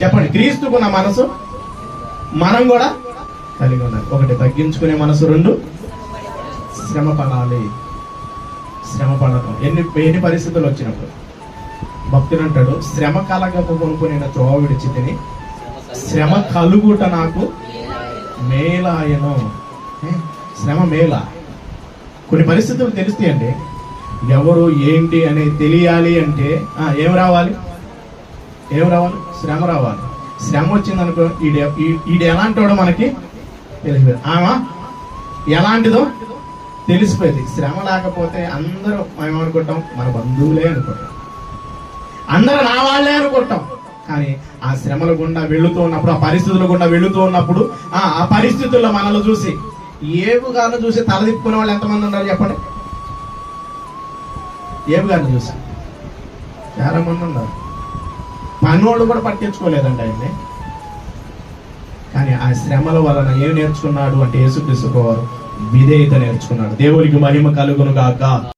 చెప్పండి, క్రీస్తుకున్న మనసు మనం కూడా కలిగి ఉండాలి. ఒకటి, తగ్గించుకునే మనసు. రెండు, శ్రమ పడాలి. శ్రమ పడటం ఎన్ని పరిస్థితులు వచ్చినప్పుడు భక్తుడు అంటాడు, శ్రమ కలగకపోనుకు నేను త్రోవ విడిచి తిని శ్రమ కలుగుట నాకు మేలాయను. శ్రమ మేళ. కొన్ని పరిస్థితులు తెలుస్తాయండి. ఎవరు ఏంటి అనేది తెలియాలి అంటే ఏం రావాలి? శ్రమ రావాలి. శ్రమ వచ్చిందనుకో, ఈడు ఎలాంటివాడో మనకి తెలిసిపోయింది, ఆమె ఎలాంటిదో తెలిసిపోయింది. శ్రమ లేకపోతే అందరూ మేమనుకుంటాం, మన బంధువులే అనుకుంటాం, అందరూ నా వాళ్ళే అనుకుంటాం. కానీ ఆ శ్రమల గుండా వెళుతూ ఉన్నప్పుడు, ఆ పరిస్థితుల గుండా వెళుతూ ఉన్నప్పుడు, ఆ పరిస్థితుల్లో మనల్ని చూసి, ఏబు గారిని చూసి తలదిప్పుకునే వాళ్ళు ఎంతమంది ఉన్నారు చెప్పండి? ఏబు గారిని చూసి చాలా మంది ఉన్నారు. పనోళ్ళు కూడా పట్టించుకోలేదండి ఆయన్ని. కానీ ఆ శ్రమల వలన ఏం నేర్చుకున్నాడు అంటే, యేసుక్రీస్తు వారు విధేయత నేర్చుకున్నాడు. దేవునికి మహిమ కలుగును గాక.